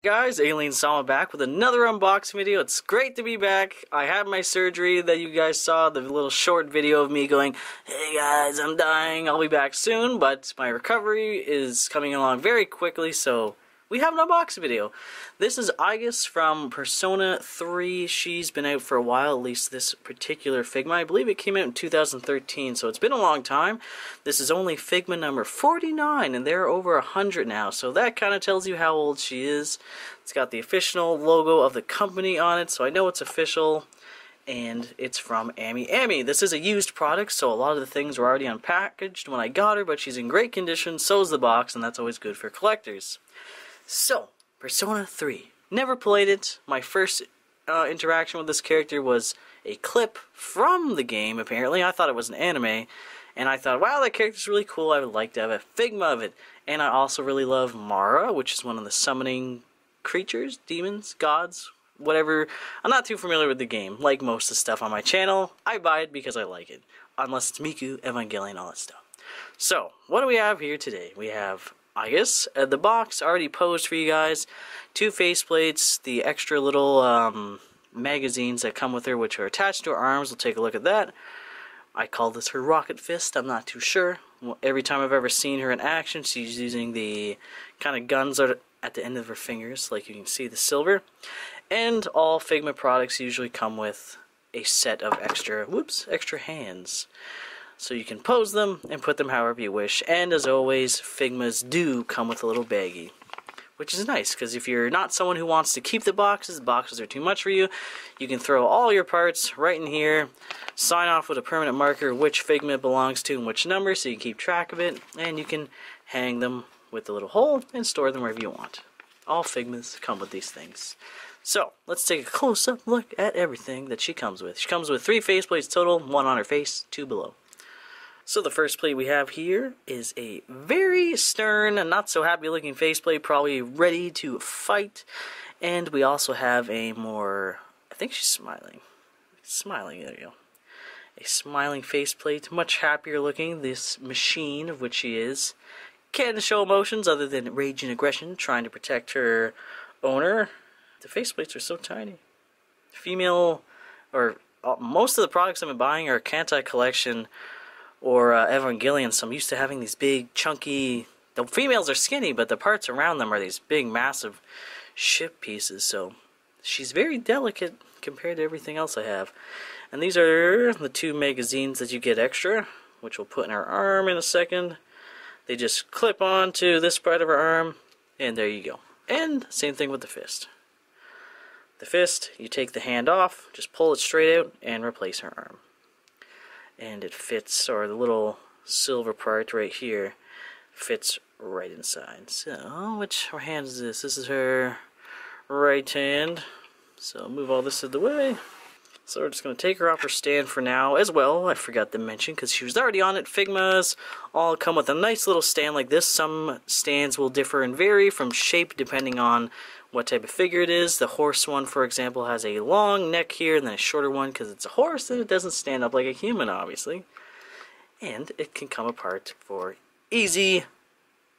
Guys, Alien Sama back with another unboxing video. It's great to be back. I had my surgery that you guys saw, the little short video of me going, hey guys, I'm dying, I'll be back soon, but my recovery is coming along very quickly, so we have an unboxing video. This is Aigas from Persona 3. She's been out for a while, at least this particular Figma. I believe it came out in 2013, so it's been a long time. This is only Figma number 49, and there are over 100 now, so that kind of tells you how old she is. It's got the official logo of the company on it, so I know it's official, and it's from Amy. This is a used product, so a lot of the things were already unpackaged when I got her, but she's in great condition, so is the box, and that's always good for collectors. So, Persona 3. Never played it. My first interaction with this character was a clip from the game, apparently. I thought it was an anime, and I thought, wow, that character's really cool. I would like to have a Figma of it. And I also really love Mara, which is one of the summoning creatures, demons, gods, whatever. I'm not too familiar with the game. Like most of the stuff on my channel, I buy it because I like it. Unless it's Miku, Evangelion, all that stuff. So, what do we have here today? We have Aigas. The box already posed for you guys. 2 faceplates, the extra little magazines that come with her, which are attached to her arms. We'll take a look at that. I call this her rocket fist. I'm not too sure. Every time I've ever seen her in action, she's using the kind of guns at the end of her fingers, like you can see the silver. And all Figma products usually come with a set of extra hands. So you can pose them and put them however you wish. And as always, Figmas do come with a little baggie, which is nice, because if you're not someone who wants to keep the boxes are too much for you, you can throw all your parts right in here, sign off with a permanent marker which Figma it belongs to and which number, so you can keep track of it, and you can hang them with the little hole and store them wherever you want. All Figmas come with these things. So, let's take a close-up look at everything that she comes with. She comes with 3 faceplates total, 1 on her face, 2 below. So the first plate we have here is a very stern and not so happy looking faceplate, probably ready to fight. And we also have a more, I think she's smiling. Smiling, there you go. A smiling faceplate, much happier looking. This machine, of which she is, can't show emotions other than rage and aggression, trying to protect her owner. The faceplates are so tiny. Female, or most of the products I've been buying are Kantai Collection or Evangelion, so I'm used to having these big, chunky, the females are skinny, but the parts around them are these big, massive ship pieces, so she's very delicate compared to everything else I have. And these are the 2 magazines that you get extra, which we'll put in her arm in a second. They just clip on to this part of her arm, and there you go. And same thing with the fist. The fist, you take the hand off, just pull it straight out, and replace her arm. And it fits, or the little silver part right here fits right inside. So, which hand is this? This is her right hand. So, move all this out of the way. So, we're just going to take her off her stand for now as well. I forgot to mention, because she was already on it. Figmas all come with a nice little stand like this. Some stands will differ and vary from shape depending on what type of figure it is. The horse one, for example, has a long neck here and then a shorter one because it's a horse and it doesn't stand up like a human, obviously. And it can come apart for easy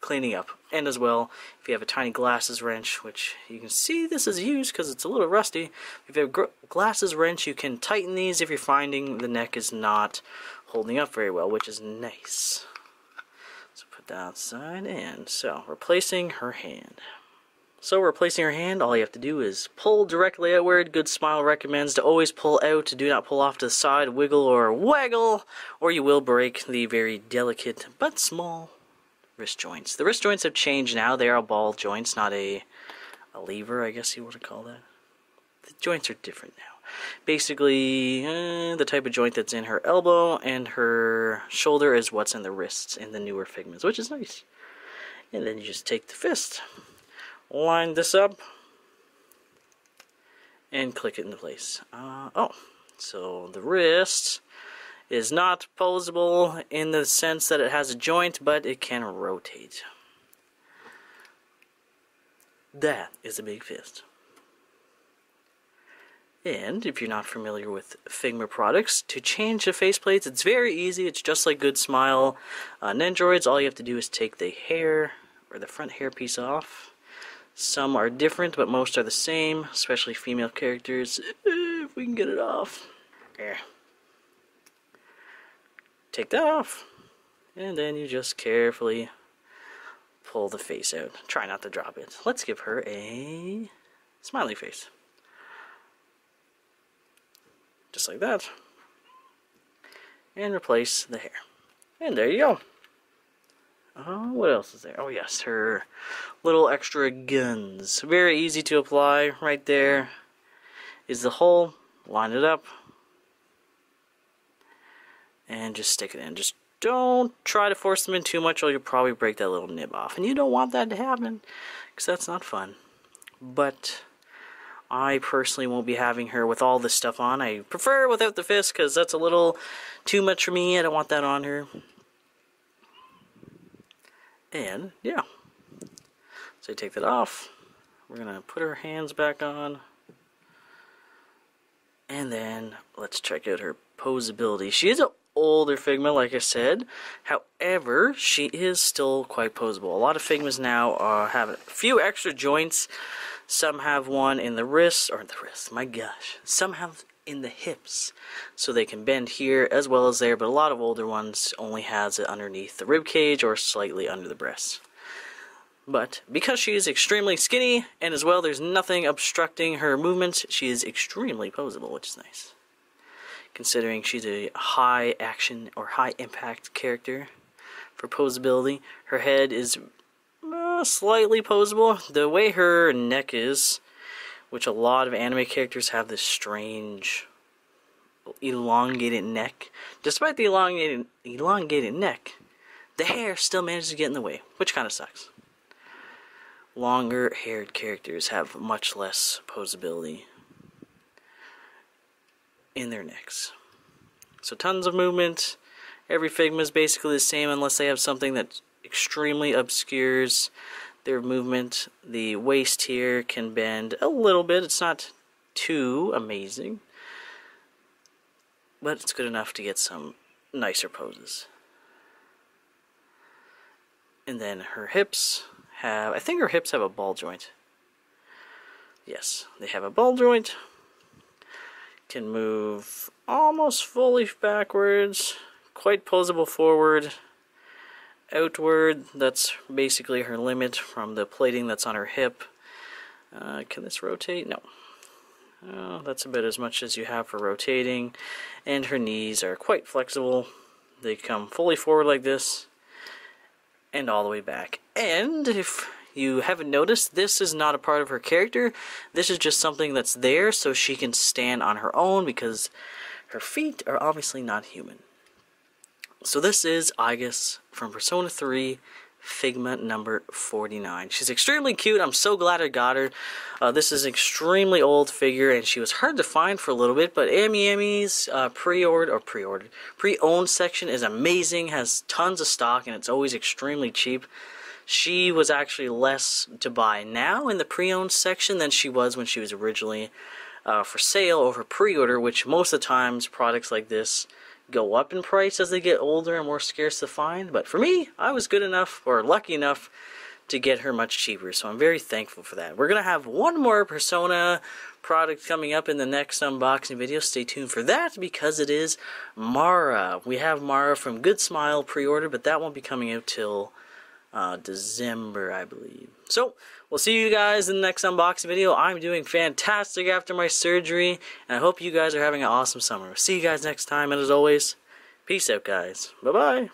cleaning up. And as well, if you have a tiny glasses wrench, which you can see this is used because it's a little rusty. If you have a glasses wrench, you can tighten these if you're finding the neck is not holding up very well, which is nice. So put that outside, and so replacing her hand. So replacing her hand, all you have to do is pull directly outward. Good Smile recommends to always pull out, do not pull off to the side, wiggle or waggle, or you will break the very delicate but small wrist joints. The wrist joints have changed now. They are ball joints, not a lever, I guess you want to call that. The joints are different now. Basically, the type of joint that's in her elbow and her shoulder is what's in the wrists in the newer Figmas, which is nice. And then you just take the fist, line this up, and click it into place. So the wrist is not poseable in the sense that it has a joint, but it can rotate. That is a big fist. And if you're not familiar with Figma products, to change the faceplates, it's very easy. It's just like Good Smile Nendroids. All you have to do is take the hair, or the front hair piece off, Some are different, but most are the same, especially female characters. If we can get it off. There. Take that off. And then you just carefully pull the face out. Try not to drop it. Let's give her a smiley face. Just like that. And replace the hair. And there you go. What else is there? Oh yes, her little extra guns. Very easy to apply. Right there is the hole. Line it up. And just stick it in. Just don't try to force them in too much or you'll probably break that little nib off. And you don't want that to happen, because that's not fun. But I personally won't be having her with all this stuff on. I prefer without the fist, because that's a little too much for me. I don't want that on her. And, yeah. So you take that off. We're going to put her hands back on. And then, let's check out her posability. She is an older Figma, like I said. However, she is still quite posable. A lot of Figmas now have a few extra joints. Some have one in the wrist, my gosh. Some have in the hips, so they can bend here as well as there, but a lot of older ones only has it underneath the rib cage or slightly under the breast. But because she is extremely skinny, and as well there's nothing obstructing her movements, she is extremely posable, which is nice. Considering she's a high action or high impact character for posability. Her head is slightly posable. The way her neck is, which a lot of anime characters have this strange elongated neck. Despite the elongated neck, the hair still manages to get in the way, which kind of sucks. Longer haired characters have much less posability in their necks. So tons of movement. Every Figma is basically the same unless they have something that extremely obscures their movement. The waist here can bend a little bit. It's not too amazing, but it's good enough to get some nicer poses. And then her hips have, I think her hips have a ball joint. Yes, they have a ball joint. Can move almost fully backwards, quite posable forward, outward. That's basically her limit from the plating that's on her hip. Can this rotate? No. That's about as much as you have for rotating. And her knees are quite flexible. They come fully forward like this and all the way back. And if you haven't noticed, this is not a part of her character. This is just something that's there so she can stand on her own because her feet are obviously not human. So this is Aigas from Persona 3, Figma number 49. She's extremely cute. I'm so glad I got her. This is an extremely old figure and she was hard to find for a little bit, but Ami's pre-owned section is amazing, has tons of stock, and it's always extremely cheap. She was actually less to buy now in the pre-owned section than she was when she was originally for sale over pre-order, which most of the times products like this go up in price as they get older and more scarce to find. But for me, I was good enough or lucky enough to get her much cheaper, so I'm very thankful for that. We're going to have one more Persona product coming up in the next unboxing video. Stay tuned for that because it is Mara. We have Mara from Good Smile pre-order, but that won't be coming out till December, I believe. So, we'll see you guys in the next unboxing video. I'm doing fantastic after my surgery, and I hope you guys are having an awesome summer. See you guys next time, and as always, peace out, guys. Bye-bye.